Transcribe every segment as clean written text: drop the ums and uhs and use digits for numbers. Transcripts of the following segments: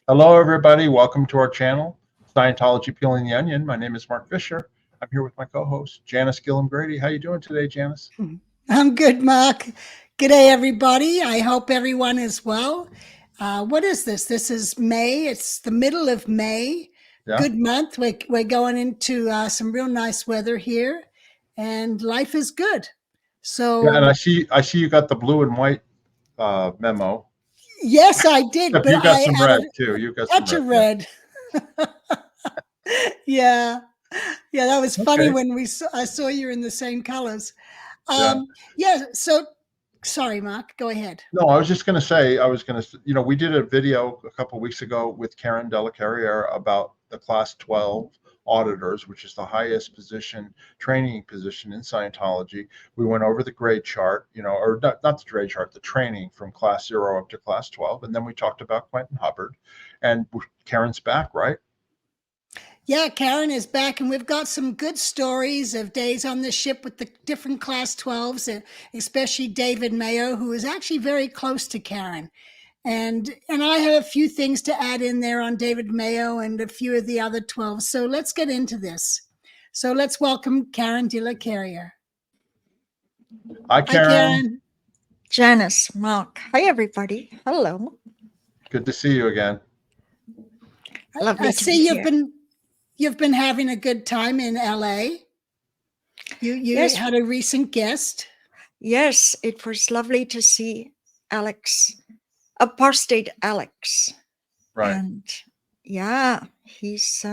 Hello, everybody. Welcome to our channel, Scientology Peeling the Onion. My name is Mark Fisher. I'm here with my co-host, Janis Gillham Grady. How you doing today, Janis? I'm good, Mark. Good day, everybody. I hope everyone is well. What is this? This is May. It's the middle of May. Yeah. Good month. We're going into some real nice weather here, and life is good. So Yeah, and I see you got the blue and white memo. yes, I did, Except but you got I some red added too. a You got some touch red. of red. Yeah, yeah, that was funny Okay. when I saw you in the same colors. Yeah. Yeah. So sorry, Mark. Go ahead. No, I was just going to say, we did a video a couple of weeks ago with Karen Della Carriere about the Class 12 Auditors, which is the highest training position in Scientology. We went over the grade chart, or not the grade chart, the training from Class 0 up to Class 12. And then we talked about Quentin Hubbard. And Karen's back, right? Yeah, Karen is back, and we've got some good stories of days on the ship with the different Class 12s, and especially David Mayo, who is actually very close to Karen. And I have a few things to add in there on David Mayo and a few of the other 12s. So let's get into this. So let's welcome Karen de la Carriere. Hi, Karen. Hi, Karen. Janis, Mark. Hi, everybody. Hello. Good to see you again. Lovely I to see be here. you've been having a good time in LA. You Yes. had a recent guest. Yes, it was lovely to see Alex, apostate Alex. Right. And yeah, he just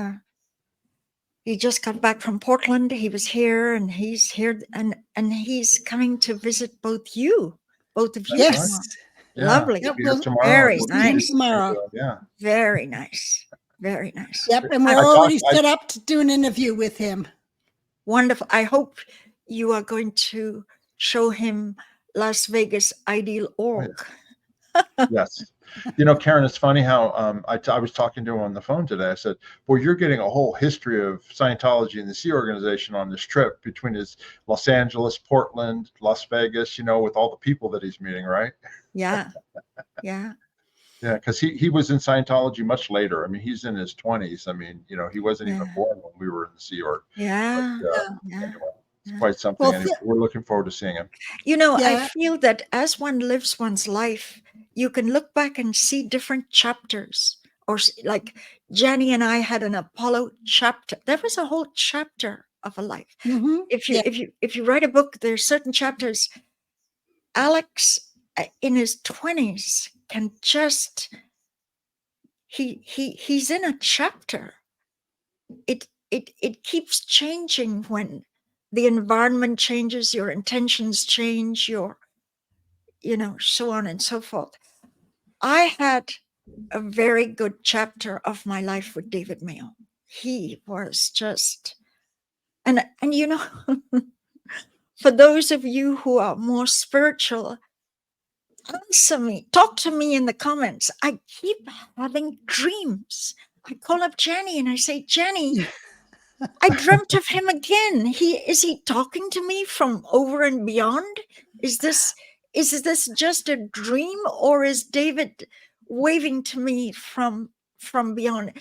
got back from Portland. He was here, and he's here, and he's coming to visit both of you. Yes. Mark. Yeah. Lovely. We'll be here tomorrow. Very We'll nice. Tomorrow. Yeah. Very nice. Very nice. Yep, and we're already set up to do an interview with him. Wonderful. I hope you are going to show him Las Vegas Ideal Org. Yes. Karen, it's funny how I was talking to him on the phone today. I said, well, you're getting a whole history of Scientology and the Sea Organization on this trip between his Los Angeles, Portland, Las Vegas, with all the people that he's meeting, right? Yeah. Yeah. Yeah, because he was in Scientology much later. I mean, he's in his 20s. I mean, he wasn't even born when we were in the Sea Org. Yeah. But, anyway, it's quite something. Well, anyway, we're looking forward to seeing him. I feel that as one lives one's life, you can look back and see different chapters. Or like Jenny and I had an Apollo chapter. There was a whole chapter of a life. Mm-hmm. If you write a book, there's certain chapters. Alex in his 20s can just he's in a chapter. It keeps changing when the environment changes, your intentions change, your so on and so forth. I had a very good chapter of my life with David Mayo. He was just and for those of you who are more spiritual, answer me, talk to me in the comments. I keep having dreams. I call up Jenny and I say, Jenny, I dreamt of him again. Is he talking to me from over and beyond? Is this just a dream, or is David waving to me from beyond?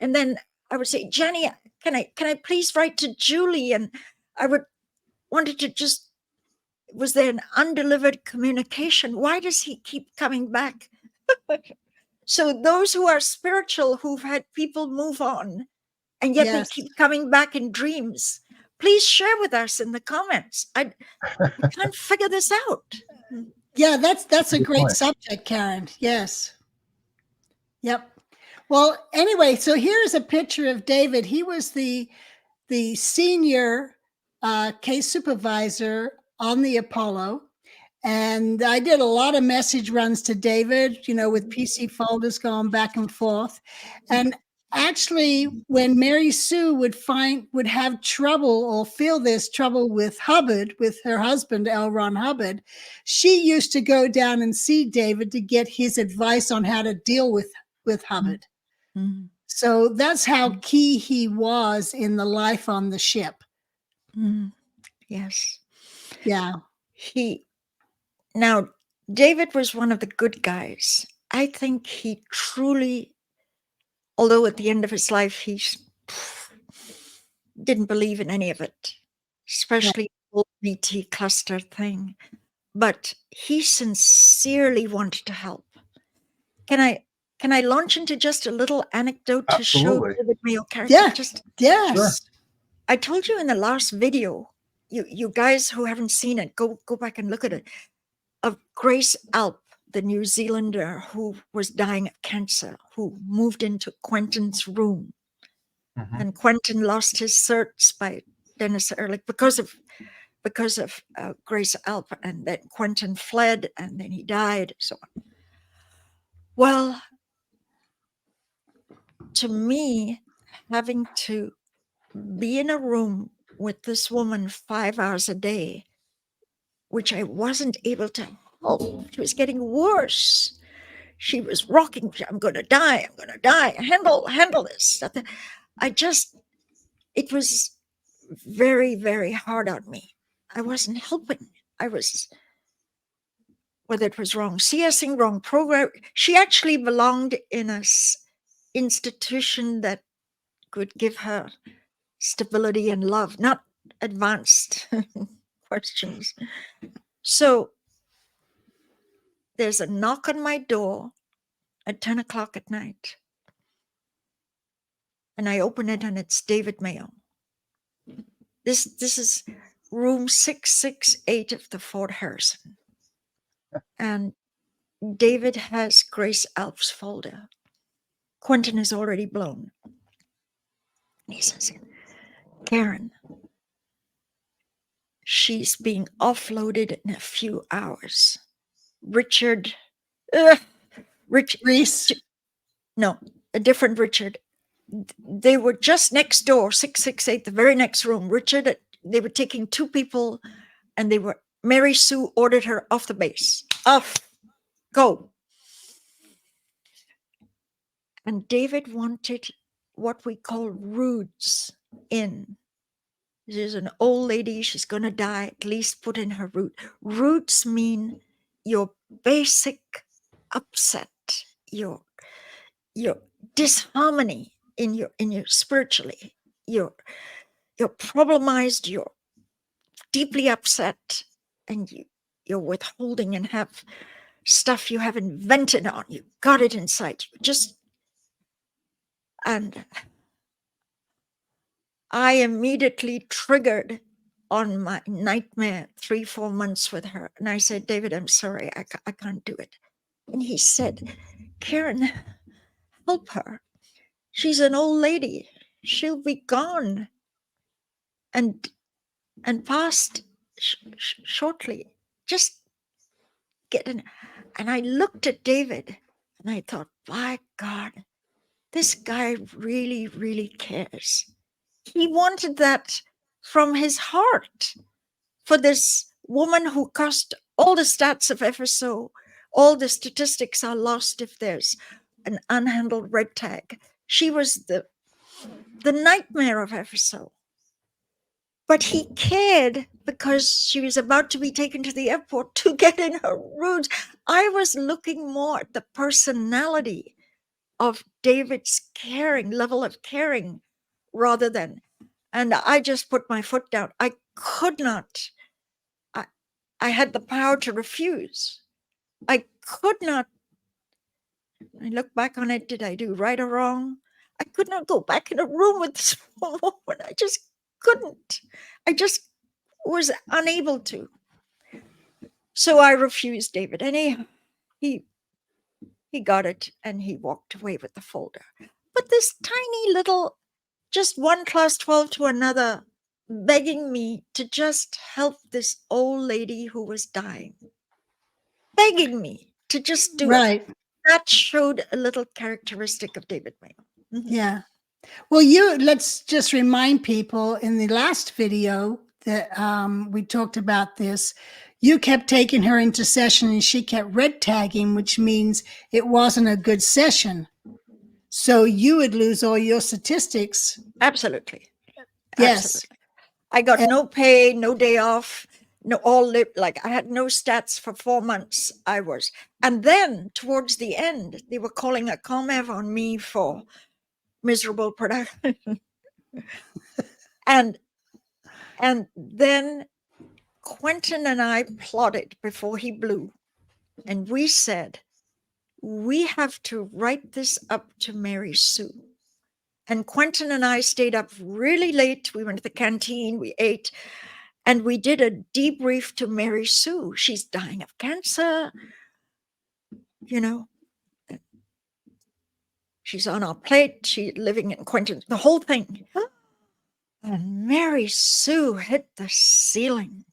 And then I would say, Jenny, can I please write to Julie? And I wanted to just, was there an undelivered communication? Why does he keep coming back? So those who are spiritual, who've had people move on, and yet they keep coming back in dreams, please share with us in the comments. I can't figure this out. Yeah, that's a great subject, Karen. Yes. Yep. Well, anyway, so here's a picture of David. He was the senior case supervisor on the Apollo. And I did a lot of message runs to David, with PC folders going back and forth. And actually, when Mary Sue would have trouble or feel this trouble with Hubbard, with her husband, L. Ron Hubbard, she used to go down and see David to get his advice on how to deal with Hubbard. Mm-hmm. So that's how key he was in the life on the ship. Mm-hmm. Yes. Yeah. Now, David was one of the good guys. I think he truly although at the end of his life, he didn't believe in any of it, especially the whole BT cluster thing. But he sincerely wanted to help. Can I launch into just a little anecdote to show Absolutely. David Mayo character? Yeah. Just Yes. Sure. I told you in the last video, you guys who haven't seen it, go back and look at it, of Grace Alp, the New Zealander who was dying of cancer, who moved into Quentin's room. Mhm. And Quentin lost his certs by Dennis Ehrlich because of Grace Alp, and then Quentin fled, and then he died. So, well, to me, having to be in a room with this woman 5 hours a day, which I wasn't able to help, she was getting worse. She was rocking. I'm going to die. I'm going to die. Handle this. It was very, very hard on me. I wasn't helping. I was, whether it was wrong CSing, wrong program. She actually belonged in a institution that could give her stability and love, not advanced questions. So there's a knock on my door at 10 o'clock at night. And I open it, and it's David Mayo. This is room 668 of the Fort Harrison. And David has Grace Alp's folder. Quentin is already blown. And he says, Karen, she's being offloaded in a few hours. Richard, Reese. no, a different Richard. They were just next door, 668, the very next room. Richard, they were taking 2 people, and Mary Sue ordered her off the base. Off, go. And David wanted what we call roots in. She's an old lady, she's going to die, at least put in her root. Roots mean your basic upset, your disharmony in your spiritually, you're problemized, you're deeply upset, and you're withholding and have stuff you have invented on you, got it inside you. And I immediately triggered on my nightmare 3-4 months with her. And I said, David, I'm sorry, I can't do it. And he said, Karen, help her. She's an old lady. She'll be gone and passed shortly. Just get in. And I looked at David and I thought, by God, this guy really, really cares. He wanted that from his heart for this woman who cost all the stats of FSO. All the statistics are lost if there's an unhandled red tag. She was the nightmare of FSO. But he cared because she was about to be taken to the airport to get in her roots. I was looking more at the personality of David's level of caring, rather than, and I just put my foot down. I could not. I had the power to refuse. I could not. I look back on it. Did I do right or wrong? I could not go back in a room with this woman. I just couldn't. I just was unable to. So I refused David. And he got it, and he walked away with the folder. But this tiny little, just one class 12 to another, begging me to just help this old lady who was dying. Begging me to just do it. That showed a little characteristic of David Mayo. Mm-hmm. Yeah. Well, let's just remind people in the last video that we talked about this. You kept taking her into session and she kept red tagging, which means it wasn't a good session. So you would lose all your statistics. Absolutely. Yes. Absolutely. I got no pay, no day off, I had no stats for 4 months. And then towards the end, they were calling a ComEv on me for miserable production. and then Quentin and I plotted before he blew, and we said, we have to write this up to Mary Sue. And Quentin and I stayed up really late. We went to the canteen, we ate, and we did a debrief to Mary Sue. She's dying of cancer, you know. She's on our plate. She's living in Quentin, the whole thing. And Mary Sue hit the ceiling.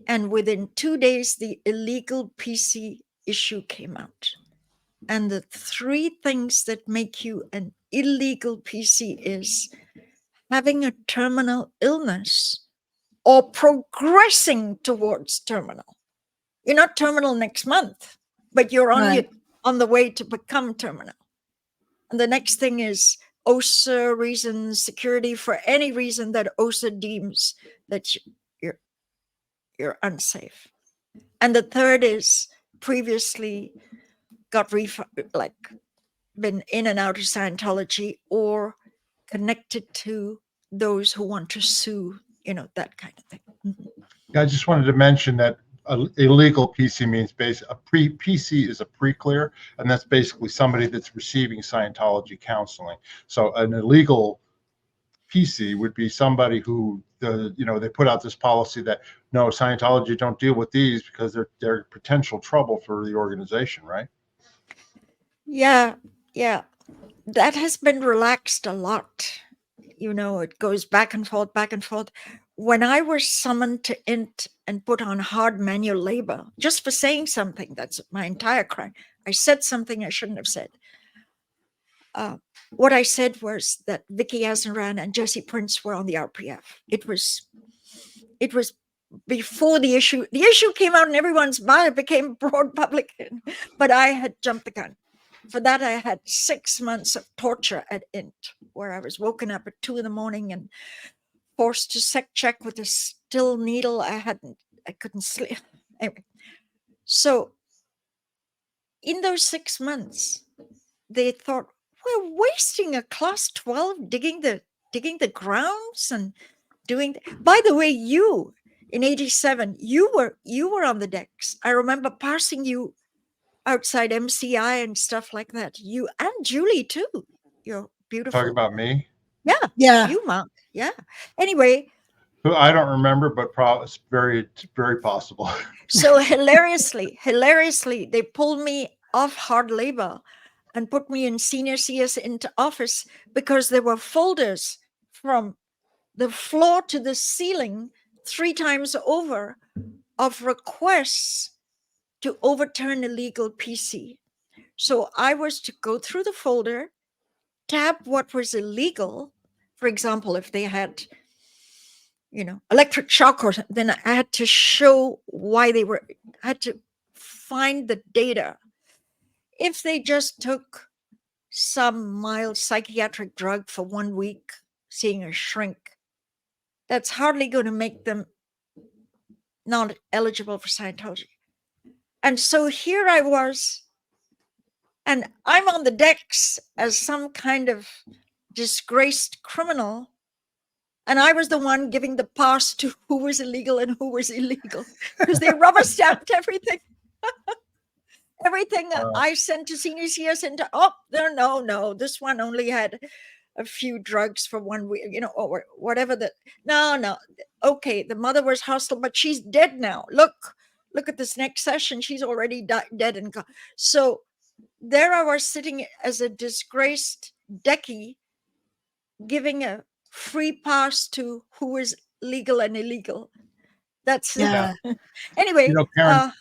And within 2 days, the illegal PC issue came out. And the 3 things that make you an illegal PC is having a terminal illness or progressing towards terminal. You're not terminal next month, but you're on the way to become terminal. And the next thing is OSA reasons, security, for any reason that OSA deems that you're unsafe. And the third is previously got been in and out of Scientology or connected to those who want to sue, that kind of thing. Mm-hmm. I just wanted to mention that illegal PC means PC is a pre-clear, and that's basically somebody that's receiving Scientology counseling. So an illegal PC would be somebody who they put out this policy that no, Scientology don't deal with these because they're potential trouble for the organization, right? Yeah. That has been relaxed a lot. It goes back and forth, back and forth. When I was summoned to int and put on hard manual labor just for saying something, that's my entire crime. I said something I shouldn't have said. What I said was that Vicky Azaran and Jesse Prince were on the RPF. It was before the issue came out in everyone's mind. It became broad public, but I had jumped the gun. For that, I had 6 months of torture at int, where I was woken up at 2 a.m. and forced to sec check with a still needle. I couldn't sleep. Anyway, so in those 6 months, they thought, we're wasting a class 12 digging the grounds and doing. By the way, you in 87, you were on the decks. I remember passing you outside MCI and stuff like that. You and Julie too. You're beautiful. Talking about me? Yeah. You, Mark. Yeah. Anyway. I don't remember, but it's very, very possible. So hilariously, they pulled me off hard labor and put me in senior CS into office because there were folders from the floor to the ceiling 3 times over of requests to overturn illegal PC. So I was to go through the folder, tab what was illegal. For example, if they had, electric shock or something, then I had to show why I had to find the data. If they just took some mild psychiatric drug for 1 week, seeing a shrink, that's hardly going to make them not eligible for Scientology. And so here I was, and I'm on the decks as some kind of disgraced criminal. And I was the one giving the pass to who was illegal and who was illegal, because they rubber stamped everything. Everything I sent to senior CS into, no, this one only had a few drugs for 1 week, or whatever. No. Okay, the mother was hostile, but she's dead now. Look at this next session. She's already dead and gone. So there I was sitting as a disgraced decky, giving a free pass to who is legal and illegal. That's Anyway, Karen,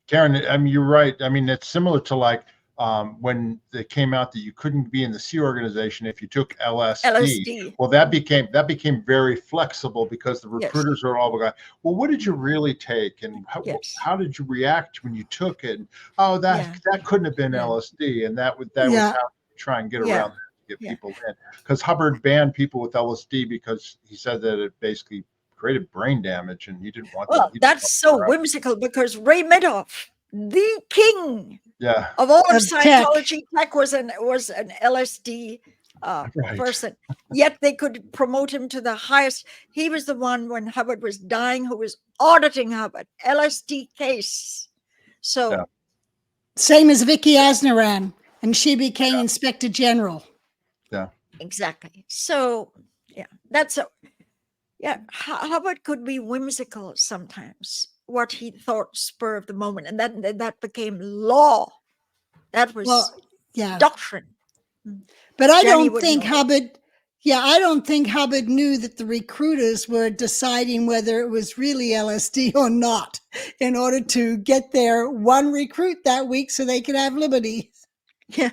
Karen, I mean, you're right. I mean, it's similar to when it came out that you couldn't be in the C organization if you took LSD. Well, that became very flexible because the recruiters are all going, well, what did you really take, and how did you react when you took it? And, that couldn't have been LSD, and that was how to try and get around that to get people in. Because Hubbard banned people with LSD because he said that it basically created brain damage, and he didn't want that. Well, that's so whimsical, because Ray Medoff, the king Yeah. Of all of Of tech. Scientology, tech was an LSD Right. person. Yet they could promote him to the highest. He was the one when Hubbard was dying who was auditing Hubbard. LSD case. So Yeah. Same as Vicky Asnaran, and she became Inspector General. Yeah. exactly. So yeah, that's a yeah. Hubbard could be whimsical sometimes. What he thought spur of the moment, and that became law. That was Well, yeah. doctrine. But I Jenny don't would think know. Hubbard, I don't think Hubbard knew that the recruiters were deciding whether it was really LSD or not in order to get their one recruit that week so they could have liberty. Yeah.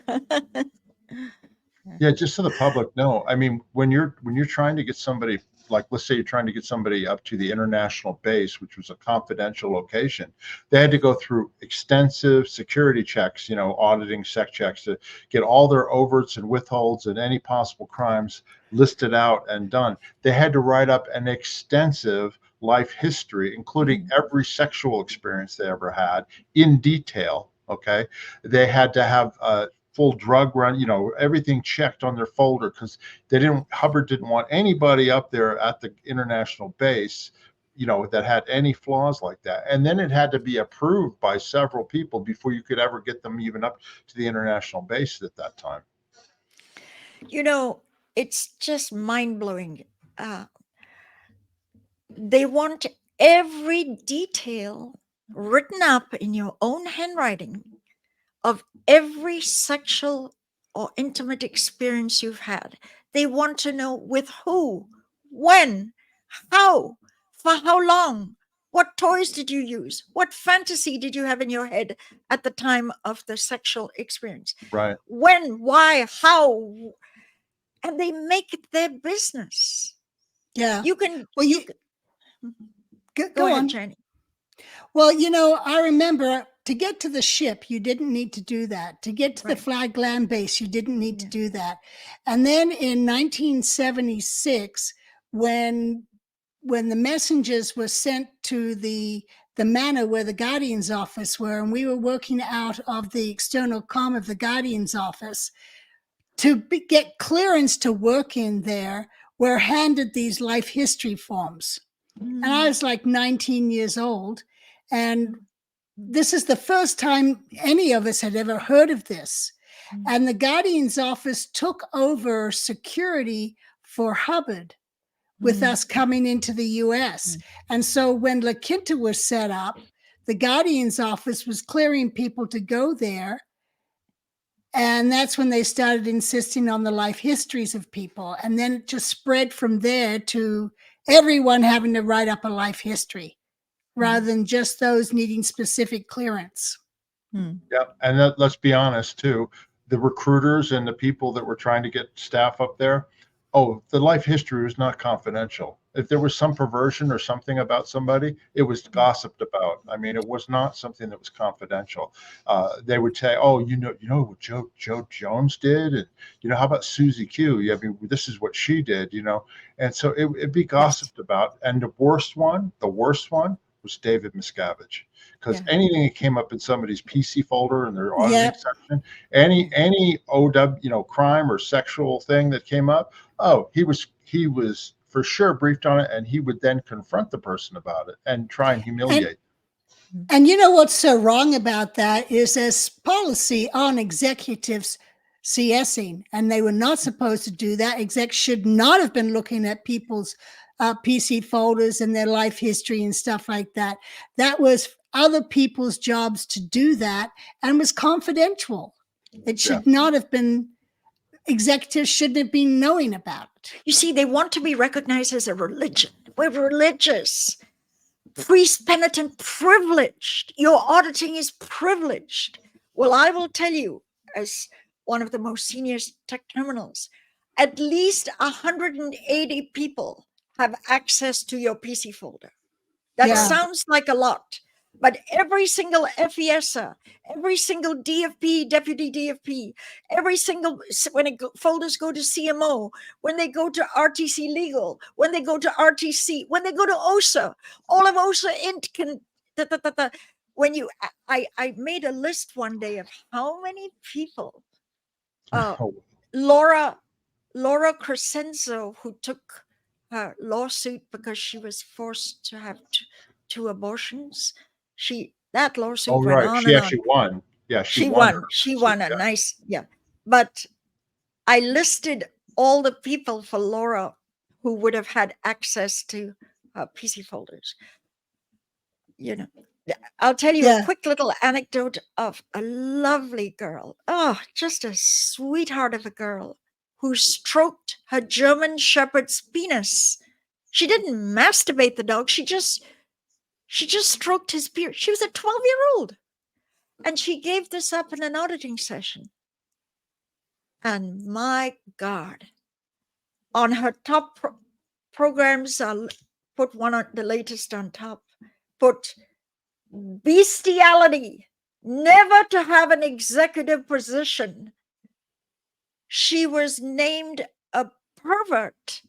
Yeah, just so the public know. I mean, when you're trying to get somebody, like let's say you're trying to get somebody up to the international base, which was a confidential location, they had to go through extensive security checks, auditing sec checks to get all their overts and withholds and any possible crimes listed out and done. They had to write up an extensive life history, including every sexual experience they ever had in detail. Okay. They had to have full drug run, everything checked on their folder, because Hubbard didn't want anybody up there at the international base, that had any flaws like that. And then it had to be approved by several people before you could ever get them even up to the international base at that time. It's just mind-blowing. They want every detail written up in your own handwriting of every sexual or intimate experience you've had. They want to know with who, when, how, for how long, what toys did you use, what fantasy did you have in your head at the time of the sexual experience, Right. when, why, how, and they make it their business. Yeah. You can. Well, Go ahead, on, Jenny. Well, I remember to get to the ship, you didn't need to do that. To get to the flag land base, you didn't need to do that. And then in 1976, when the messengers were sent to the manor where the Guardian's office were, and we were working out of the external comm of the Guardian's office, to get clearance to work in there, we're handed these life history forms. And I was like 19 years old. And this is the first time any of us had ever heard of this. And the Guardian's office took over security for Hubbard with us coming into the US. And so when La Quinta was set up, the Guardian's office was clearing people to go there. And that's when they started insisting on the life histories of people. And then it just spread from there to everyone having to write up a life history rather than just those needing specific clearance. Yeah. And let's be honest too, the recruiters and the people that were trying to get staff up there, the life history was not confidential. If there was some perversion or something about somebody, it was gossiped about. I mean, it was not something that was confidential. They would say, you know what Joe Jones did? And, how about Susie Q? Yeah, I mean, this is what she did, And so it'd be gossiped about. And the worst one was David Miscavige. Because anything that came up in somebody's PC folder in their auditing section, any OW, crime or sexual thing that came up, he was for sure briefed on it, and he would then confront the person about it and try and humiliate. And what's so wrong about that is there's policy on executives CSing, and they were not supposed to do that. Execs should not have been looking at people's PC folders and their life history and stuff like that. That was other people's jobs to do that, and was confidential. It should not have been, executives shouldn't have been knowing about it. You see, they want to be recognized as a religion. We're religious, priest, penitent, privileged. Your auditing is privileged. Well, I will tell you, as one of the most senior tech terminals, at least 180 people have access to your PC folder. That sounds like a lot, but every single FESA, every single DFP, deputy DFP, every single, when folders go to CMO, when they go to RTC Legal, when they go to RTC, when they go to OSA, all of OSA Int can, when you, I made a list one day of how many people, Laura Crescenzo, who took her lawsuit because she was forced to have two abortions. That lawsuit Oh, went right. on She and on. actually won. Yeah, She won. won. She won a nice, But I listed all the people for Laura who would have had access to PC folders. I'll tell you a quick little anecdote of a lovely girl. Oh, just a sweetheart of a girl who stroked her German Shepherd's penis. She didn't masturbate the dog. She just stroked his beard. She was a 12-year-old. And she gave this up in an auditing session. And my God, on her top programs, I'll put one on the latest on top, put bestiality, never to have an executive position. She was named a pervert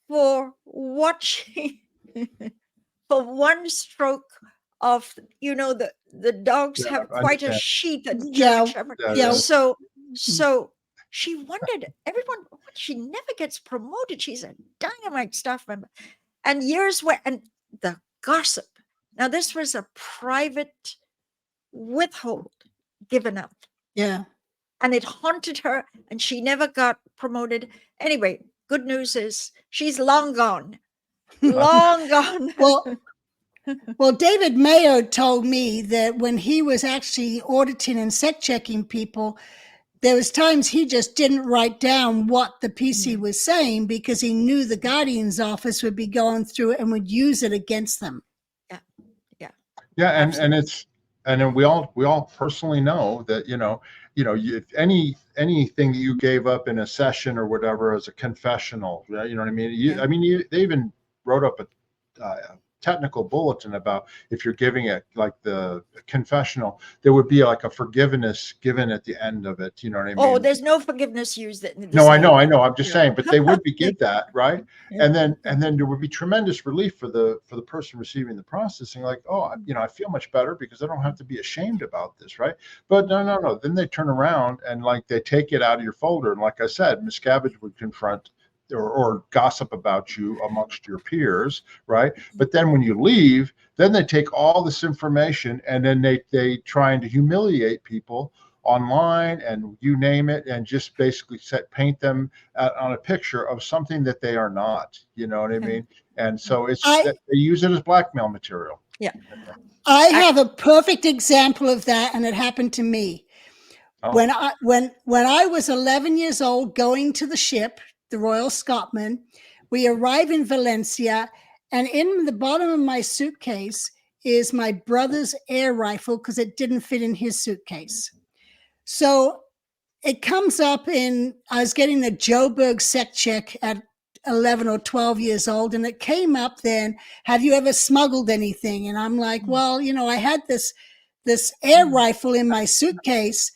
for watching for one stroke of, the dogs have quite a sheath at German Shepherd. So she wondered, everyone, she never gets promoted. She's a dynamite staff member. And years went, and the gossip. Now, this was a private withhold given up. Yeah. And it haunted her, and she never got promoted. Anyway, good news is she's long gone. Long gone. Well, David Mayo told me that when he was actually auditing and sec checking people, there was times he just didn't write down what the PC was saying because he knew the Guardian's office would be going through it and would use it against them. Yeah, and then we all personally know that if anything that you gave up in a session or whatever as a confessional, you know what I mean. They even wrote up a technical bulletin about if you're giving it like the confessional, there would be like a forgiveness given at the end of it. You know what I mean? Oh, there's no forgiveness used. No, I know. I'm just saying, but they would be give that, right? And then there would be tremendous relief for the person receiving the processing. Like, oh, I feel much better because I don't have to be ashamed about this, right? But no. Then they turn around and like they take it out of your folder, and like I said, Miscavige would confront or gossip about you amongst your peers, right? But then when you leave, then they take all this information and then they trying to humiliate people online and you name it, and just basically paint them on a picture of something that they are not. You know what I mean? And so they use it as blackmail material. Yeah. I have a perfect example of that, and it happened to me. Oh. When I was 11 years old, going to the ship, the Royal Scotsman, we arrive in Valencia, and in the bottom of my suitcase is my brother's air rifle because it didn't fit in his suitcase. So it comes up I was getting a Joburg sec check at 11 or 12 years old, and it came up then, have you ever smuggled anything? And I'm like, well, I had this air rifle in my suitcase.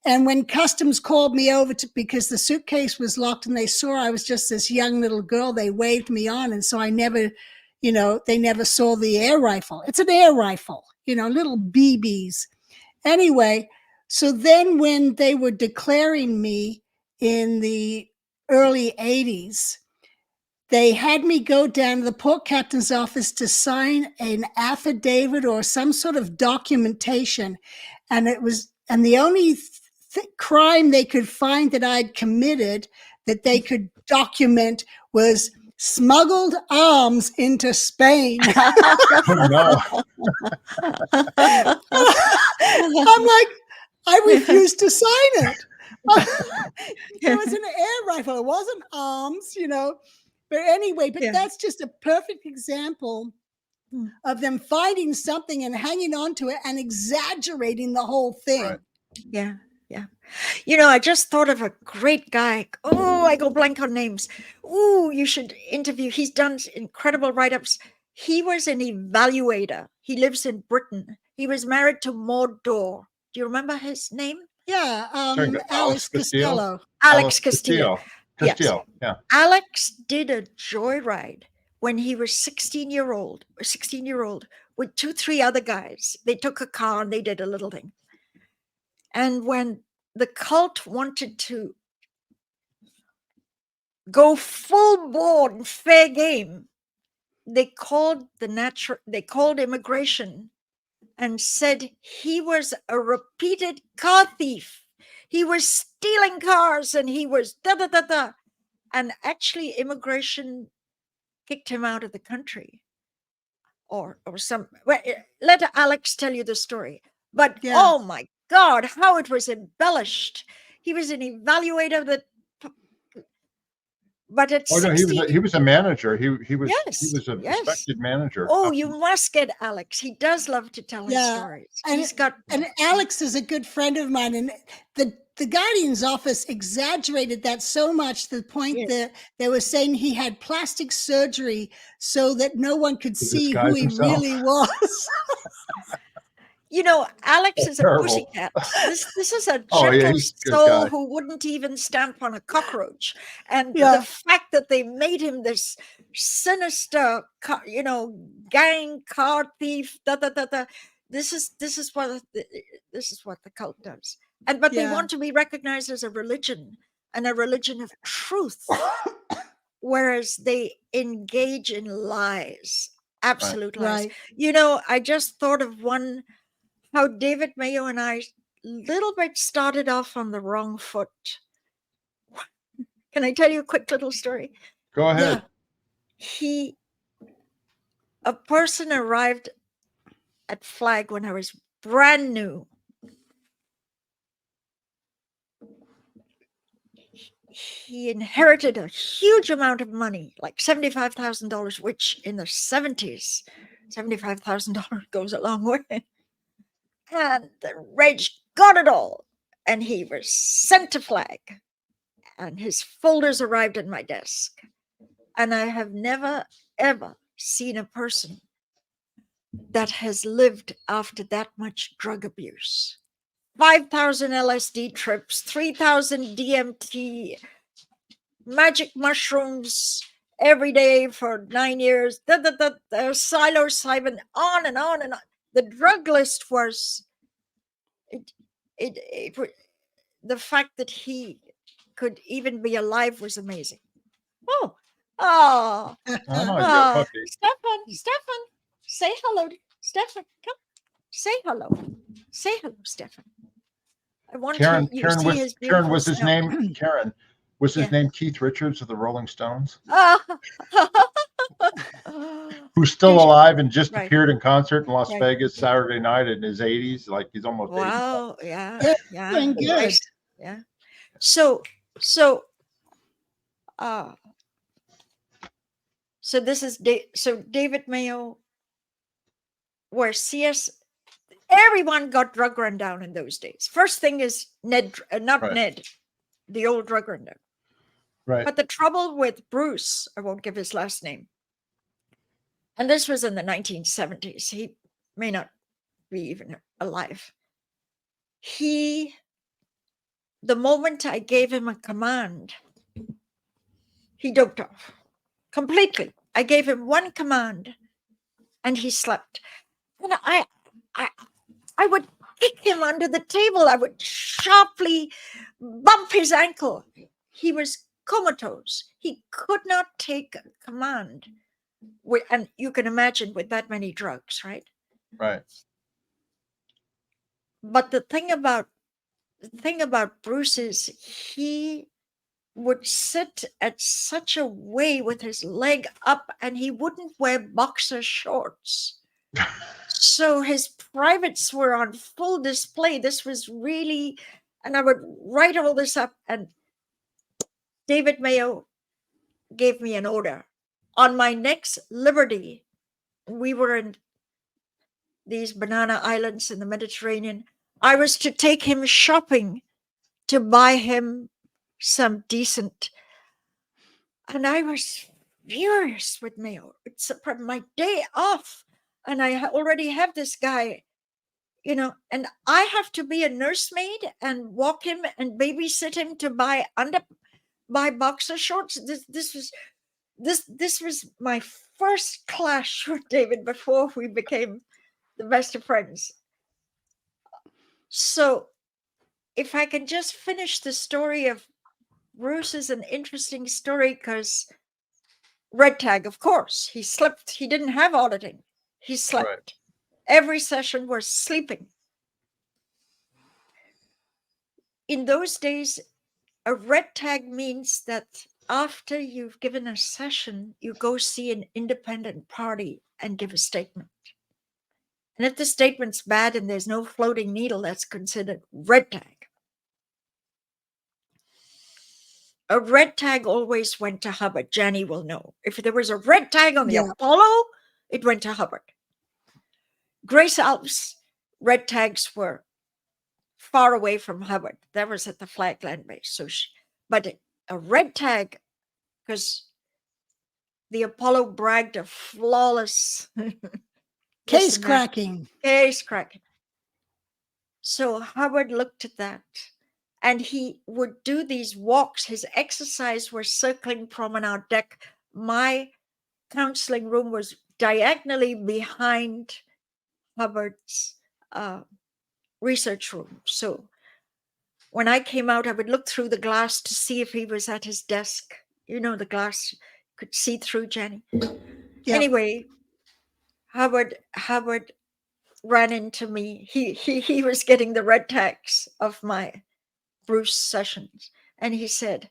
And when customs called me over because the suitcase was locked and they saw I was just this young little girl, they waved me on. And so I never, they never saw the air rifle. It's an air rifle, little BBs. Anyway, so then when they were declaring me in the early 80s, they had me go down to the port captain's office to sign an affidavit or some sort of documentation. And the only crime they could find that I'd committed that they could document was smuggled arms into Spain. Oh, no. I'm like, I refused to sign it. It was an air rifle. It wasn't arms, But anyway, that's just a perfect example of them finding something and hanging on to it and exaggerating the whole thing. Right. Yeah. I just thought of a great guy. Oh, I go blank on names. Oh, you should interview. He's done incredible write-ups. He was an evaluator. He lives in Britain. He was married to Maud Dorr. Do you remember his name? Yeah, Alex Costello. Alex Castillo. Yes. Yeah. Alex did a joyride when he was 16-year-old with 2-3 other guys. They took a car and they did a little thing. And when the cult wanted to go full board fair game, they called immigration and said he was a repeated car thief. He was stealing cars and he was da da da da. And actually immigration kicked him out of the country. Or some, well, let Alex tell you the story. But oh my God, how it was embellished. He was an evaluator that, but at 16, he was a manager. He was a respected manager. Oh, you must get Alex. He does love to tell his stories. And Alex is a good friend of mine, and the Guardian's office exaggerated that so much to the point that they were saying he had plastic surgery so that no one could see who he really was. You know, Alex is a pussycat. This is a gentle soul who wouldn't even stamp on a cockroach. And the fact that they made him this sinister, gang car thief, this is what the cult does. But they want to be recognized as a religion, and a religion of truth, whereas they engage in lies, absolute lies. You know, I just thought of one. How David Mayo and I little bit started off on the wrong foot. Can I tell you a quick little story? Go ahead. A person arrived at Flag when I was brand new. He inherited a huge amount of money, like $75,000, which in the 70s, $75,000 goes a long way. And the Reg got it all. And he was sent to Flag. And his folders arrived at my desk. And I have never, ever seen a person that has lived after that much drug abuse. 5,000 LSD trips, 3,000 DMT, magic mushrooms every day for 9 years, the psilocybin, on and on and on. The drug list was the fact that he could even be alive was amazing. Stefan, say hello. Stefan, come. Say hello, Stefan. I want Karen, you Karen see was his Karen was his snout. name. Karen was his name Keith Richards of the Rolling Stones, who's still alive and just appeared in concert in Las Vegas Saturday night in his 80s. Like he's almost 80. Wow, Doing good. Yeah. So this is David Mayo, where everyone got drug rundown in those days. First thing is Ned, Ned, the old drug rundown. Right. But the trouble with Bruce, I won't give his last name, and this was in the 1970s. He may not be even alive. The moment I gave him a command, he doped off completely. I gave him one command and he slept. And I would kick him under the table. I would sharply bump his ankle. He was comatose. He could not take a command. And you can imagine with that many drugs, right? Right. But the thing about Bruce is he would sit at such a way with his leg up, and he wouldn't wear boxer shorts. So his privates were on full display. This was really, and I would write all this up, and David Mayo gave me an order. On my next liberty, we were in these banana islands in the Mediterranean. I was to take him shopping to buy him some decent. And I was furious with Mayo. It's my day off. And I already have this guy, and I have to be a nursemaid and walk him and babysit him to buy boxer shorts. This was my first clash with David before we became the best of friends. So if I can just finish the story of Bruce, is an interesting story because red tag, of course, he slept. He didn't have auditing. He slept. Right. Every session was sleeping. In those days, a red tag means that after you've given a session, you go see an independent party and give a statement. And if the statement's bad and there's no floating needle, that's considered red tag. A red tag always went to Hubbard. Jani will know. If there was a red tag on the Yeah. Apollo, it went to Hubbard. Grace Alps red tags were far away from Hubbard. That was at the Flagland base. So, but a red tag, because the Apollo bragged of flawless Case cracking. Case cracking. So Hubbard looked at that, and he would do these walks. His exercise was circling promenade deck. My counseling room was diagonally behind Hubbard's research room. So when I came out, I would look through the glass to see if he was at his desk. You know, the glass could see through, Jani. Yep. Anyway, Hubbard ran into me. He was getting the red tags of my Bruce sessions. And he said,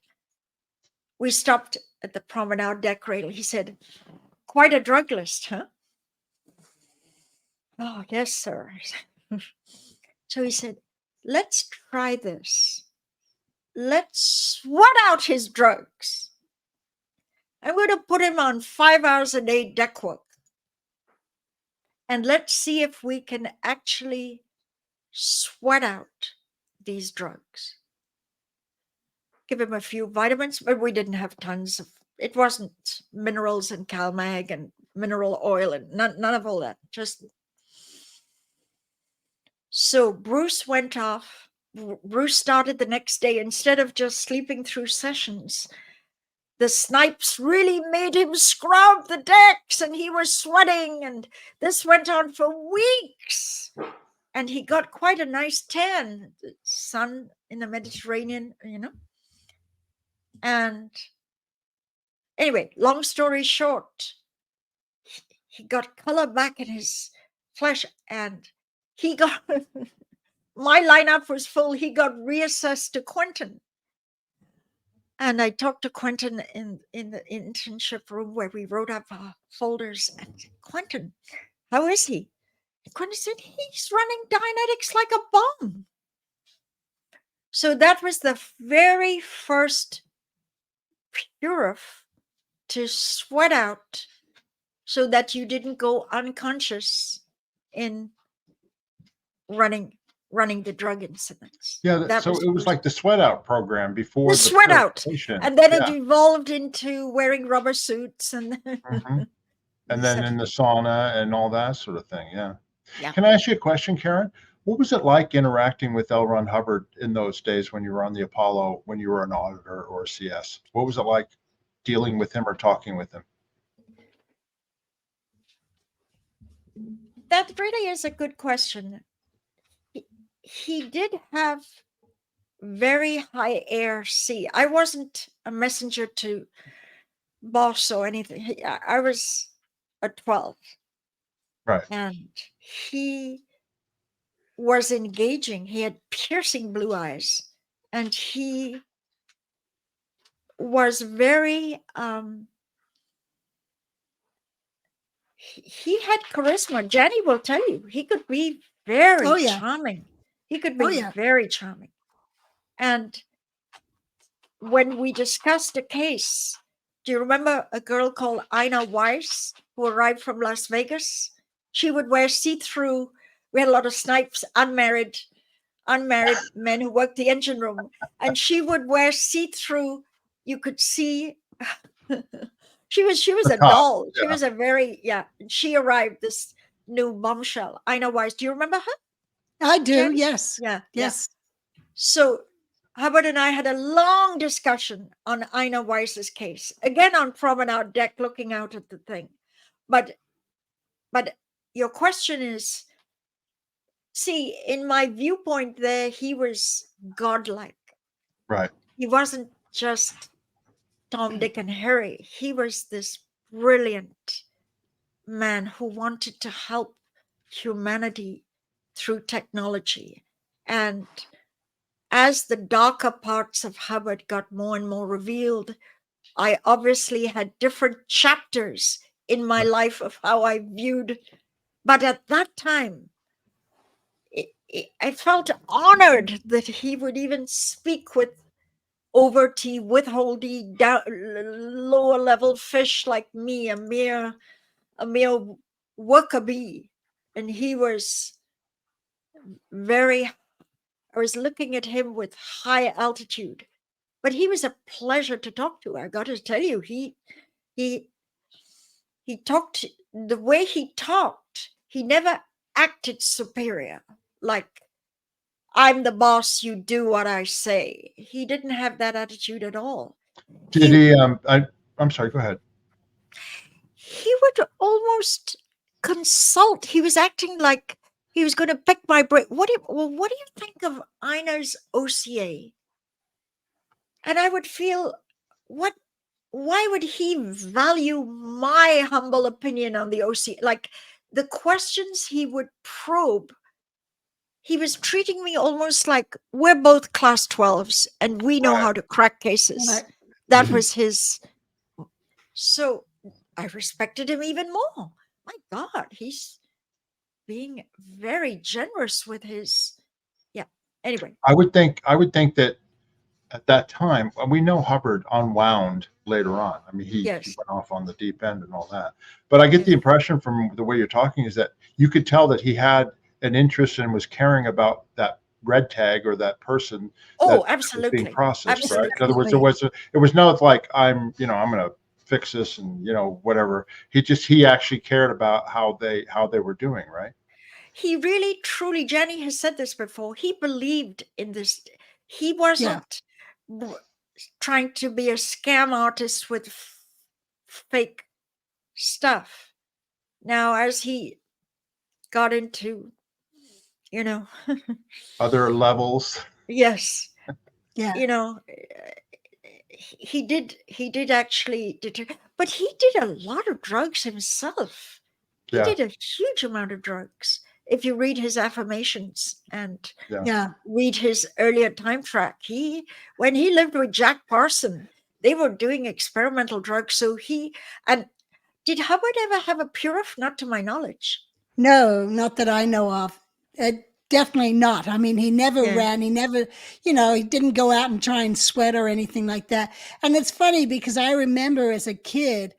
we stopped at the promenade deck rail. He said, quite a drug list, huh? Oh, yes, sir. So he said, let's try this. Let's sweat out his drugs. I'm going to put him on 5 hours a day deck work. And let's see if we can actually sweat out these drugs. Give him a few vitamins, but we didn't have tons of, it wasn't minerals and CalMag and mineral oil and none of all that. Just so Bruce went off. Bruce started the next day. Instead of just sleeping through sessions, the snipes really made him scrub the decks, and he was sweating, and this went on for weeks. And he got quite a nice tan, the sun in the Mediterranean, you know. And anyway, long story short, he got color back in his flesh, and he got, my lineup was full. He got reassessed to Quentin. And I talked to Quentin in the internship room where we wrote up our folders. And Quentin, how is he? And Quentin said, he's running Dianetics like a bomb. So that was the very first Purif to sweat out so that you didn't go unconscious in running the drug incidents. Yeah, so it was like the sweat out program before the sweat out, and then it evolved into wearing rubber suits and and then in the sauna and all that sort of thing. Yeah. Yeah. Can I ask you a question, Karen? What was it like interacting with L. Ron Hubbard in those days when you were on the Apollo, when you were an auditor or a CS? What was it like dealing with him or talking with him? That really is a good question. He did have very high ARC. I wasn't a messenger to boss or anything. I was a 12. Right. And he was engaging. He had piercing blue eyes. And he was very, he had charisma. Jani will tell you, he could be very charming. He could be very charming. And when we discussed a case, do you remember a girl called Ina Weiss who arrived from Las Vegas? She would wear see-through. We had a lot of snipes, unmarried men who worked the engine room. And she would wear see-through. You could see. She was a doll. Yeah. She was a very, she arrived, this new bombshell. Ina Weiss. Do you remember her? I do, Jen? yes. Yeah. Yes. So Hubbard and I had a long discussion on Ina Weiss's case, again on promenade deck, looking out at the thing. But your question is, See, in my viewpoint there, he was godlike. Right. He wasn't just Tom, Dick, and Harry. He was this brilliant man who wanted to help humanity through technology. And as the darker parts of Hubbard got more and more revealed, I obviously had different chapters in my life of how I viewed. But at that time, I felt honored that he would even speak with overty, withholdy, lower level fish like me, a mere worker bee. And he was I was looking at him with high altitude, but he was a pleasure to talk to. I got to tell you, he talked the way he talked. He never acted superior, like I'm the boss, you do what I say. He didn't have that attitude at all. Did he? I'm sorry. Go ahead. He would almost consult. He was acting like he was going to pick my brain. What do you think of Ina's OCA? And I would feel, why would he value my humble opinion on the OCA? Like the questions he would probe, he was treating me almost like we're both class 12s and we know how to crack cases. Right. That was his. So I respected him even more. My God, he's being very generous with his. Yeah. Anyway. I would think that at that time, we know Hubbard unwound later on. I mean, he Yes. went off on the deep end and all that. But I get the impression from the way you're talking is that you could tell that he had an interest and was caring about that red tag or that person. Oh, that absolutely. was being processed, Absolutely. right? In other words, it was not like I'm going to fix this and whatever. He actually cared about how they were doing, right? He really, truly, Jenny has said this before. He believed in this. He wasn't trying to be a scam artist with fake stuff. Now, as he got into, Other levels. yes, Yeah. he did actually but he did a lot of drugs himself. He did a huge amount of drugs. If you read his affirmations and read his earlier time track, when he lived with Jack Parson, they were doing experimental drugs. So did Hubbard ever have a Purif? Not to my knowledge. No, not that I know of. Definitely not. I mean, he never ran. He never, he didn't go out and try and sweat or anything like that. And it's funny because I remember as a kid,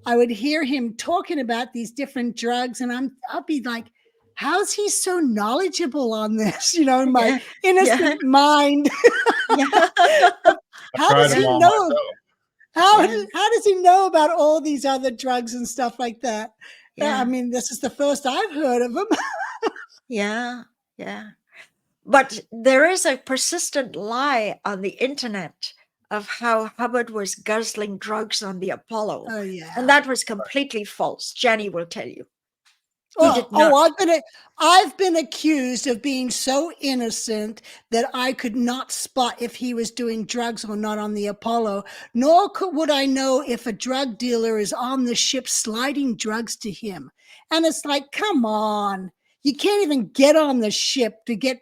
I would hear him talking about these different drugs, and I'll be like, how's he so knowledgeable on this? In my innocent mind. How does he know? How does he know about all these other drugs and stuff like that? I mean, this is the first I've heard of him. Yeah. But there is a persistent lie on the internet of how Hubbard was guzzling drugs on the Apollo. Oh, yeah. And that was completely false. Jenny will tell you. I've been accused of being so innocent that I could not spot if he was doing drugs or not on the Apollo, nor would I know if a drug dealer is on the ship sliding drugs to him. And it's like, come on, you can't even get on the ship to get,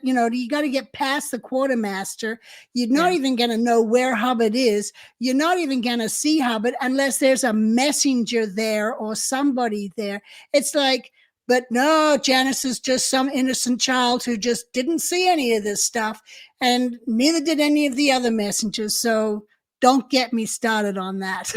you got to get past the quartermaster. You're not even going to know where Hubbard is. You're not even going to see Hubbard unless there's a messenger there or somebody there. It's like, but no, Janis is just some innocent child who just didn't see any of this stuff, and neither did any of the other messengers. So don't get me started on that.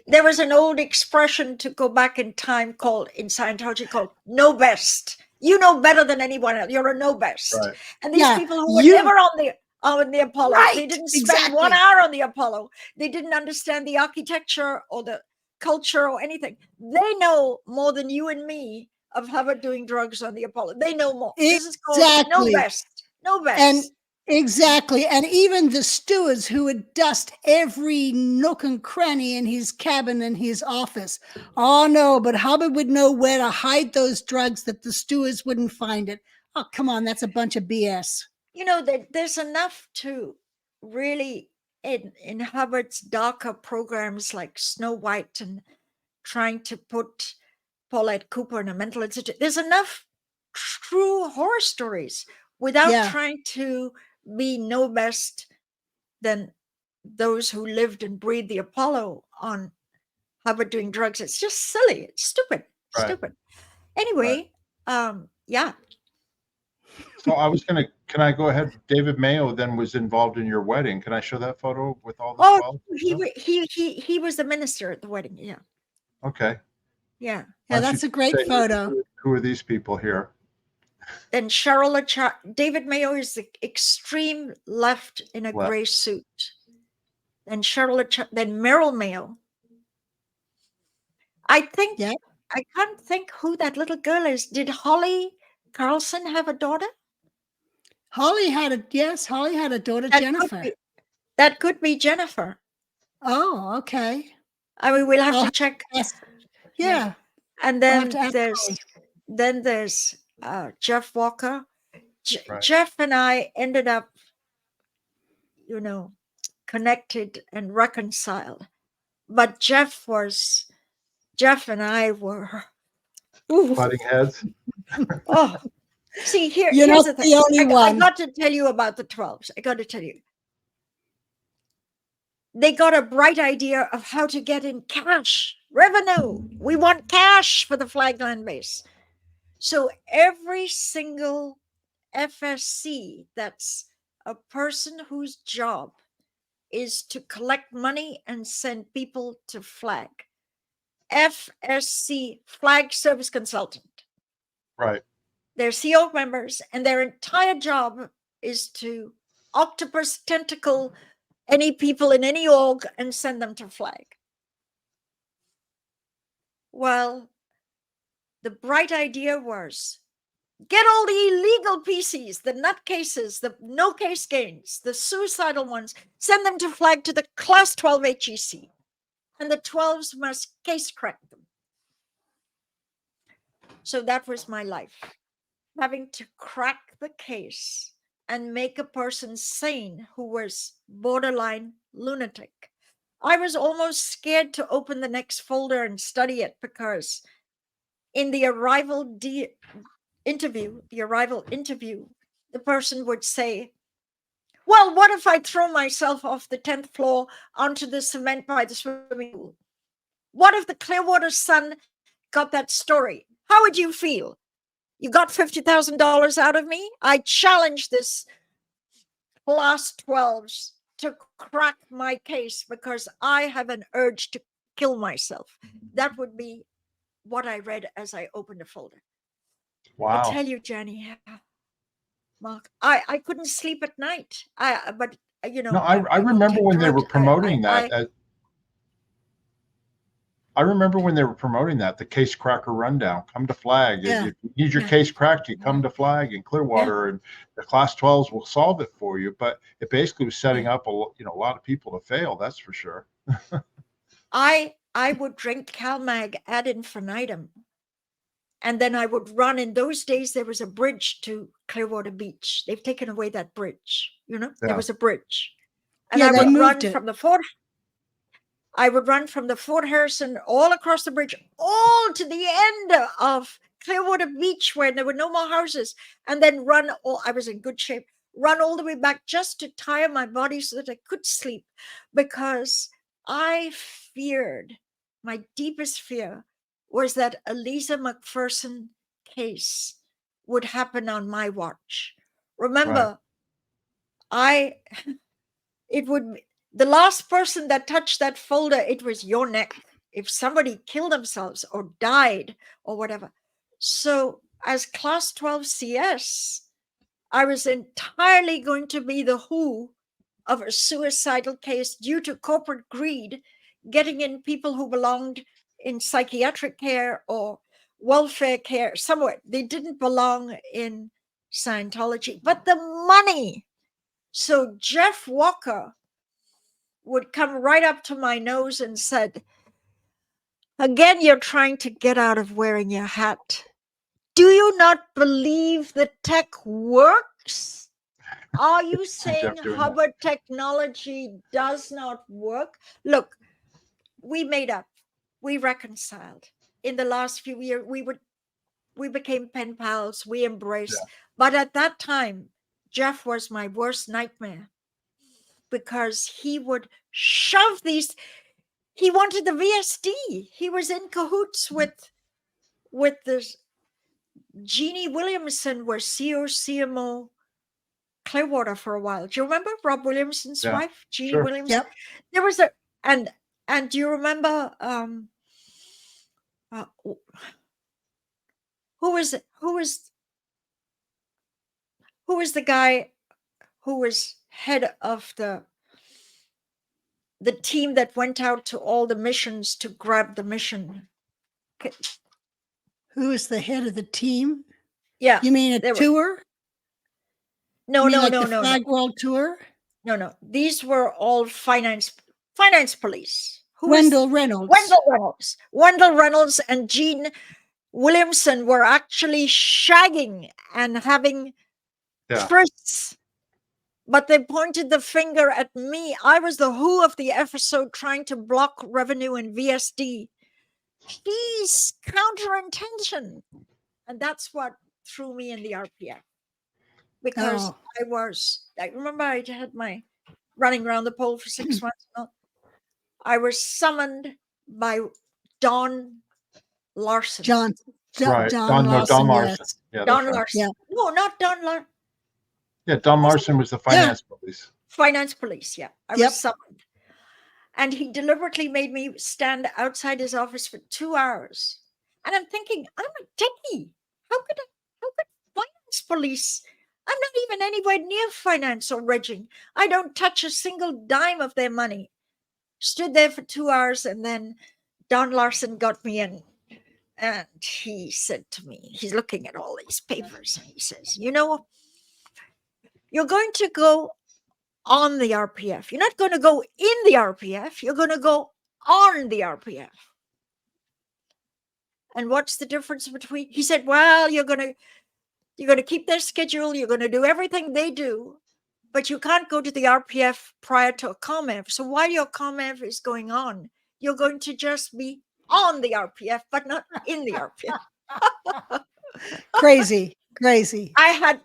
There was an old expression to go back in time in Scientology called "know best." You know better than anyone else. You're a know best. Right. And these people who were never on the Apollo, they didn't spend 1 hour on the Apollo. They didn't understand the architecture or the culture or anything. They know more than you and me of Hubbard doing drugs on the Apollo. They know more. Exactly. This is called know best. Know best. Exactly. And even the stewards who would dust every nook and cranny in his cabin and his office. Oh, no, but Hubbard would know where to hide those drugs that the stewards wouldn't find it. Oh, come on. That's a bunch of BS. You know, there's enough to really, in Hubbard's darker programs like Snow White and trying to put Paulette Cooper in a mental institution, there's enough true horror stories without Yeah. trying to be no best than those who lived and breathed the Apollo on Hubbard doing drugs. It's just silly. It's stupid. Right. Stupid. Anyway, yeah. So can I go ahead? David Mayo then was involved in your wedding. Can I show that photo with all the 12? He was the minister at the wedding. Yeah. Okay. Yeah. Yeah, that's a great photo. Who are these people here? Then David Mayo is the extreme left in a gray suit. Then then Meryl Mayo. I think, I can't think who that little girl is. Did Holly Carlson have a daughter? Holly had a daughter, Jennifer. That could be Jennifer. Oh, okay. I mean, we'll have to check. Yes. Yeah. And then there's Jeff Walker. Jeff and I ended up, connected and reconciled. But Jeff and I were butting heads. Oh, see, here's the thing. I got to tell you about the 12s. I got to tell you. They got a bright idea of how to get in cash, revenue. We want cash for the flag land base. So every single FSC, that's a person whose job is to collect money and send people to flag. FSC, Flag Service Consultant. Right. They're CO members, and their entire job is to octopus tentacle any people in any org and send them to flag. Well, the bright idea was get all the illegal PCs, the nutcases, the no case gains, the suicidal ones, send them to flag to the class 12 HEC. And the 12s must case crack them. So that was my life, having to crack the case and make a person sane who was borderline lunatic. I was almost scared to open the next folder and study it because in the arrival interview, the person would say, well, what if I throw myself off the 10th floor onto the cement by the swimming pool? What if the Clearwater Sun got that story? How would you feel? You got $50,000 out of me? I challenge this class 12s to crack my case because I have an urge to kill myself. That would be what I read as I opened the folder. Wow. I tell you, Jenny, Mark, I couldn't sleep at night. But No, I remember when they were promoting that. I remember when they were promoting that, the case cracker rundown. Come to flag. Yeah. If you need your case cracked, you come to flag in Clearwater, and the class 12s will solve it for you. But it basically was setting up a lot of people to fail. That's for sure. I would drink CalMag ad infinitum, and then I would run. In those days, there was a bridge to Clearwater Beach. They've taken away that bridge. There was a bridge, and I would run from the fort. I would run from the Fort Harrison all across the bridge, all to the end of Clearwater Beach where there were no more houses, and then I was in good shape, run all the way back just to tire my body so that I could sleep, because I feared, my deepest fear was that a Lisa McPherson case would happen on my watch. Remember, the last person that touched that folder, it was your neck. If somebody killed themselves or died or whatever. So as class 12 CS, I was entirely going to be the who of a suicidal case due to corporate greed, getting in people who belonged in psychiatric care or welfare care somewhere. They didn't belong in Scientology, but the money So Jeff Walker would come right up to my nose and said, "Again, you're trying to get out of wearing your hat. Do you not believe the tech works? Are you saying doing that. Hubbard technology does not work?" Look, we made up. We reconciled. In the last few years, we became pen pals. We embraced. Yeah. But at that time, Jeff was my worst nightmare because he would shove these. He wanted the VSD. He was in cahoots with this. Jeannie Williamson was CMO Clearwater for a while. Do you remember Rob Williamson's Yeah, wife, Jeannie sure. Williamson? Yep. There was and do you remember who was the guy who was head of the team that went out to all the missions to grab the mission? Who is the head of the team? Yeah. You mean a tour? No, You mean no, like no, the no, Flag World Tour? no. These were all finance police. Wendell Reynolds. Wendell Reynolds and Jean Williamson were actually shagging and having trysts, but they pointed the finger at me. I was the who of the episode, trying to block revenue in VSD. He's counterintention, and that's what threw me in the RPF, because I remember I had my running around the pole for 6 months. I was summoned by Don Larson. Don Don Larson. Larson. Yes. Yeah, Don right. Larson. No, not Don Larson. Yeah, Don Larson was the finance police. Finance police, yeah. I was summoned. And he deliberately made me stand outside his office for 2 hours. And I'm thinking, I'm a techie. How could finance police? I'm not even anywhere near finance or rigging. I don't touch a single dime of their money. Stood there for 2 hours, and then Don Larson got me in. And he said to me, he's looking at all these papers, and he says, "You know, you're going to go on the RPF. You're not going to go in the RPF. You're going to go on the RPF." And what's the difference between? He said, "Well, you're going to keep their schedule. You're going to do everything they do, but you can't go to the RPF prior to a ComEv. So while your ComEv is going on, you're going to just be on the RPF, but not in the RPF." Crazy. I had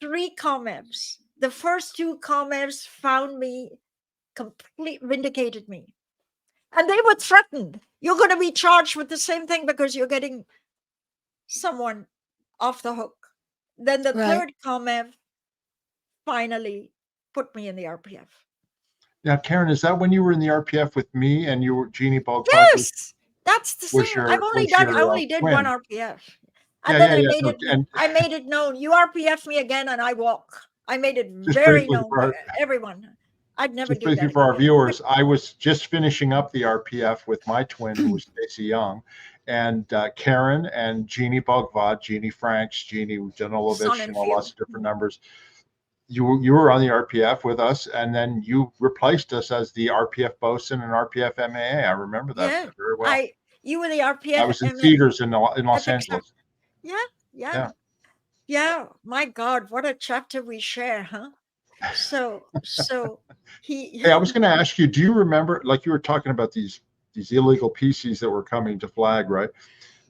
3 ComEvs. The first 2 ComEvs found me, vindicated me. And they were threatened. You're going to be charged with the same thing because you're getting someone off the hook. Then the third ComEv finally put me in the RPF. Now, Karen, is that when you were in the RPF with me and you were Jeannie Bogford? Yes, that's the same. I only did twin. one RPF. And then I made it known. You RPF me again and I walk. I made it very known to everyone. I'd never do that. For our viewers, I was just finishing up the RPF with my twin, who was Stacey Young, and Karen and Jeannie Bogvad, Jeannie Franks, Jeannie Janolovich, and all lots of different numbers. You were on the RPF with us, and then you replaced us as the RPF bosun and RPF MAA. I remember that very well. You were the RPF. I was in theaters in Los Angeles. Yeah. My God, what a chapter we share, huh? So he. Hey, I was going to ask you, do you remember, like you were talking about these illegal PCs that were coming to Flag, right?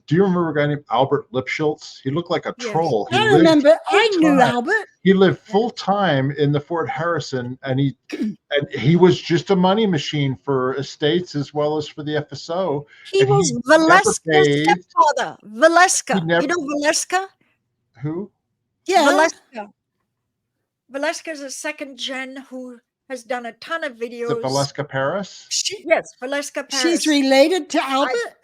Do you remember a guy named Albert Lipschultz? He looked like a troll. I remember. I knew Albert. He lived full time in the Fort Harrison, and he was just a money machine for estates as well as for the FSO. He was Valeska's stepfather. Valeska. You know Valeska? Who? Yeah. Valeska is a second gen who has done a ton of videos. The Valeska Paris? Yes, Valeska Paris. She's related to Albert?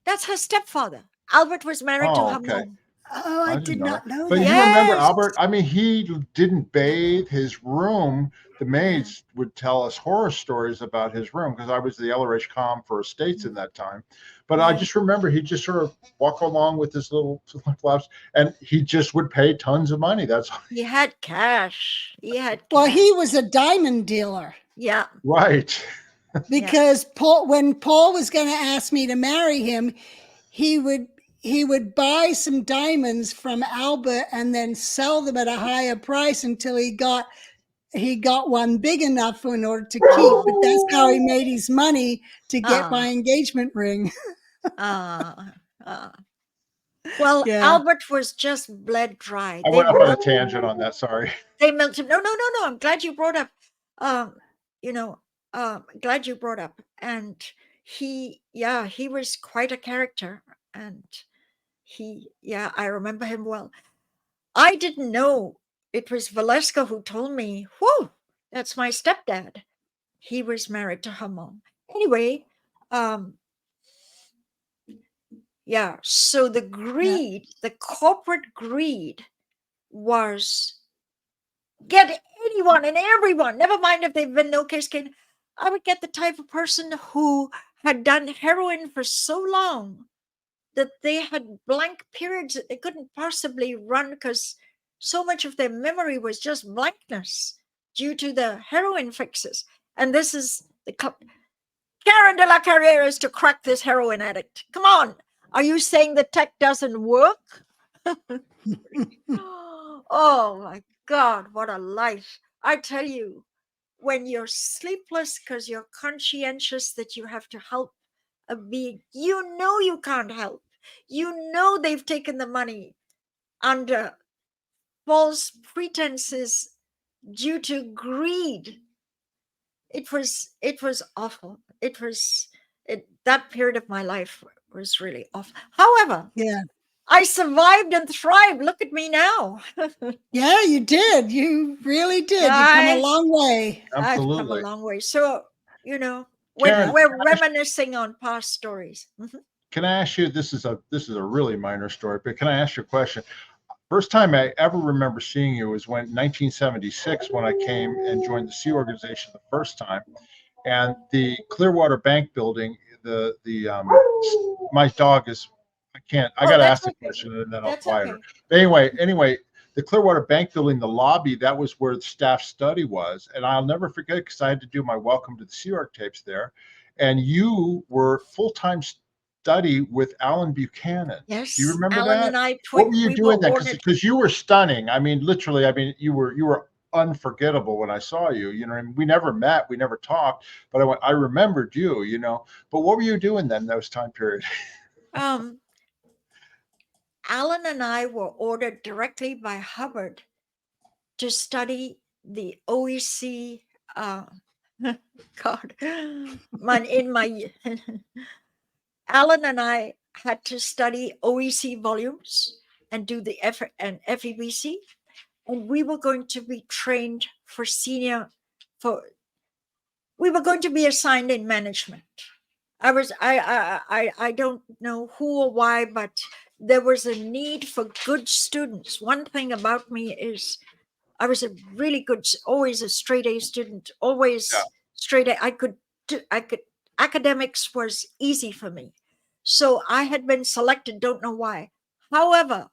That's her stepfather. Albert was married to her mom. Oh, I I didn't did know that. not know But that. you remember Yes. Albert? I mean, he didn't bathe his room. The Yeah. maids would tell us horror stories about his room because I was the LRH comm for estates in that time. But I Yeah. just remember he just sort of walk along with his little flip-flops, and he just would pay tons of money. That's He had cash. He had Well, cash. he was a diamond dealer Yeah. right. because when Paul was going to ask me to marry him, he would buy some diamonds from Albert and then sell them at a higher price until he got one big enough in order to keep. But that's how he made his money to get my engagement ring. Uh, uh. Well, Yeah. Albert was just bled dry. I They went off on a milked, tangent on that. Sorry. they milked him. No, no, no, no. I'm glad you brought up. You know, glad you brought up. And he was quite a character. And I remember him well. I didn't know it was Valeska who told me, whoa, that's my stepdad. He was married to her mom. Anyway, so the greed, the corporate greed was get anyone and everyone, never mind if they've been no case gain. I would get the type of person who had done heroin for so long that they had blank periods that they couldn't possibly run because so much of their memory was just blankness due to the heroin fixes. And this is the Karen de la Carriere is to crack this heroin addict. Come on. Are you saying the tech doesn't work? Oh my God, what a life. I tell you, when you're sleepless because you're conscientious that you have to help a being, you know you can't help. You know they've taken the money under false pretenses due to greed. It was awful. That period of my life was really awful. However, Yeah. I survived and thrived. Look at me now. Yeah, you did. You really did. You've come a long way. I've come a Absolutely. long way. So, when Karen, we're reminiscing on past stories. can I ask you? This is a really minor story, but can I ask you a question? First time I ever remember seeing you was when 1976 when I came and joined the Sea Organization the first time, and the Clearwater Bank building. My dog is. I got to ask the question and then I'll That's quiet her. okay. But anyway, the Clearwater Bank building, the lobby, that was where the staff study was, and I'll never forget because I had to do my welcome to the Sea Org tapes there, and you were full-time study with Alan Buchanan. Yes. Do you remember Alan that? and I What were you we doing were then? ordered. Because you were stunning. I mean, literally. I mean, you were unforgettable when I saw you. And we never met, we never talked, but I remembered you. But what were you doing then? Those time period. Um, Alan and I were ordered directly by Hubbard to study the OEC. God, Alan and I had to study OEC volumes and do the FEBC, and we were going to be trained we were going to be assigned in management. I don't know who or why, but there was a need for good students. One thing about me is I was a really good, always a straight A student, always straight A. Academics was easy for me. So I had been selected, don't know why. However,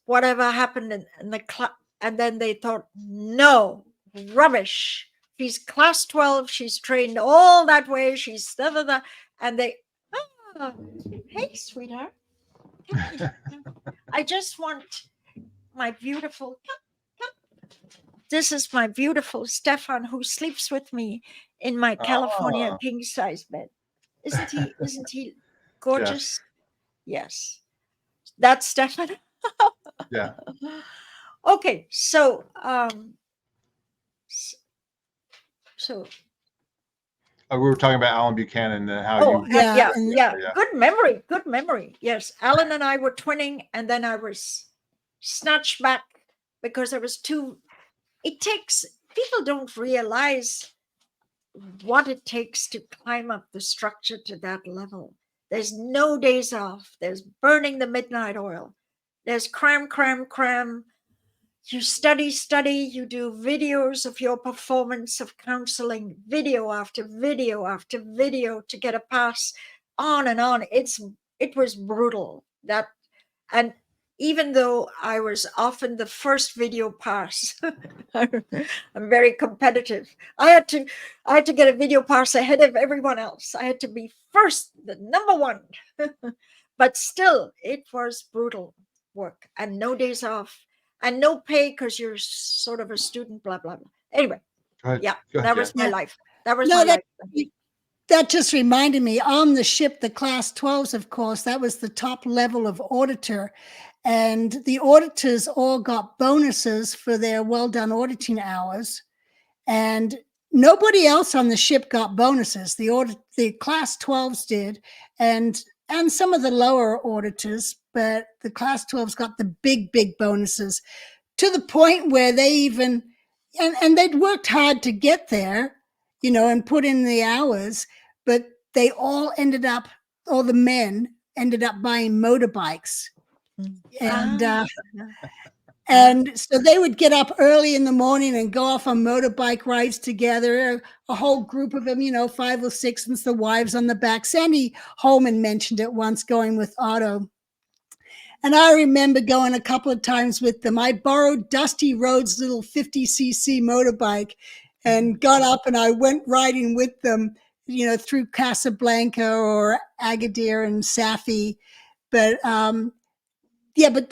whatever happened in the class, and then they thought, no, rubbish. She's class 12, she's trained all that way, she's da. And they, hey, sweetheart. I just want my beautiful, this is my beautiful Stefan who sleeps with me in my California king size bed. Isn't he gorgeous? Yes. That's Stefan. Yeah. Okay, so We were talking about Alan Buchanan and how you. Good memory. Yes, Alan and I were twinning, and then I was snatched back because I was too. People don't realize what it takes to climb up the structure to that level. There's no days off. There's burning the midnight oil. There's cram, cram, cram. You study, you do videos of your performance of counseling, video after video after video to get a pass, on and on. It was brutal. And even though I was often the first video pass, I'm very competitive. I had to get a video pass ahead of everyone else. I had to be first, the number one. But still, it was brutal work and no days off. And no pay because you're sort of a student, blah, blah, blah. Anyway, yeah, that was my life. That was my life. That just reminded me, on the ship, the class 12s, of course, that was the top level of auditor. And the auditors all got bonuses for their well-done auditing hours. And nobody else on the ship got bonuses. The class 12s did, and some of the lower auditors, but the class 12s got the big bonuses, to the point where they even, and they'd worked hard to get there, and put in the hours, but they all the men ended up buying motorbikes. And so they would get up early in the morning and go off on motorbike rides together, a whole group of them, 5 or 6, and the wives on the back. Sandy Holman mentioned it once, going with Otto. And I remember going a couple of times with them. I borrowed Dusty Rhodes' little 50cc motorbike and got up and I went riding with them, through Casablanca or Agadir and Safi. But but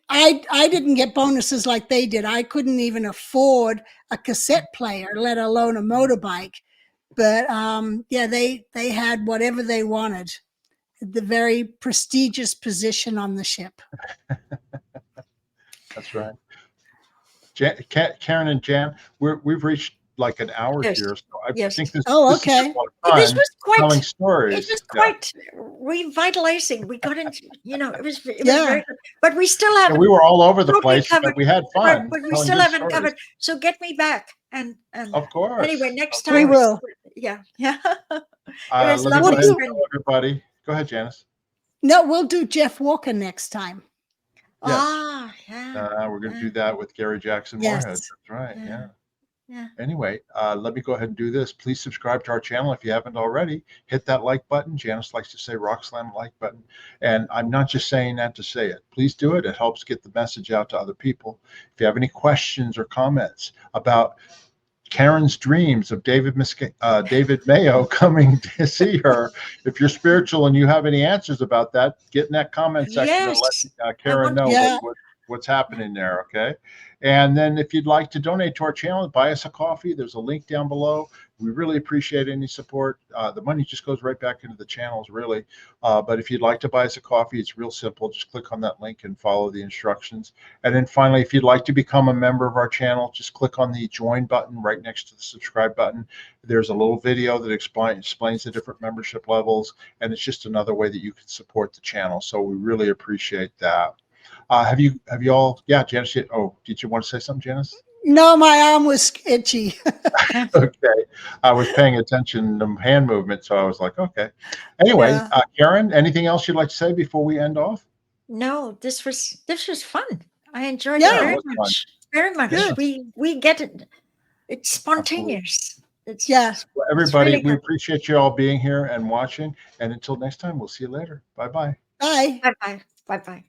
I didn't get bonuses like they did. I couldn't even afford a cassette player, let alone a motorbike. But they had whatever they wanted. The very prestigious position on the ship. That's right. Karen and Jan, we've reached like an hour here, so I think this. Okay. This was quite telling stories. It was quite revitalizing. We got into, it was very good. But we still haven't. We were all over the place, but we had fun. But we still haven't covered. So get me back, and of course. Anyway, next time we will. Yeah. It Let was me lovely. go ahead and tell everybody. Go ahead, Janis. No, we'll do Jeff Walker next time. Yes. Yeah. We're going to do that with Gary Jackson Yes. Moorhead. That's right. Yeah. Yeah. Anyway, let me go ahead and do this. Please subscribe to our channel if you haven't already. Hit that like button. Janis likes to say rock slam like button. And I'm not just saying that to say it. Please do it. It helps get the message out to other people. If you have any questions or comments about Karen's dreams of David Mayo coming to see her, if you're spiritual and you have any answers about that, get in that comment section and let Karen know what's happening there. Okay. And then if you'd like to donate to our channel, buy us a coffee. There's a link down below. We really appreciate any support. The money just goes right back into the channels, really. But if you'd like to buy us a coffee, it's real simple. Just click on that link and follow the instructions. And then finally, if you'd like to become a member of our channel, just click on the join button right next to the subscribe button. There's a little video that explains the different membership levels. And it's just another way that you can support the channel. So we really appreciate that. Have you all? Yeah, Janis. Did you want to say something, Janis? No, my arm was itchy. Okay, I was paying attention to hand movement, so I was like, okay. Anyway, Karen, anything else you'd like to say before we end off? No, this was fun. I enjoyed Yeah, it very much. Very much. Good. We get it. It's spontaneous. It's Well, everybody, really we good. appreciate you all being here and watching. And until next time, we'll see you later. Bye-bye. Bye. Bye-bye. Bye-bye.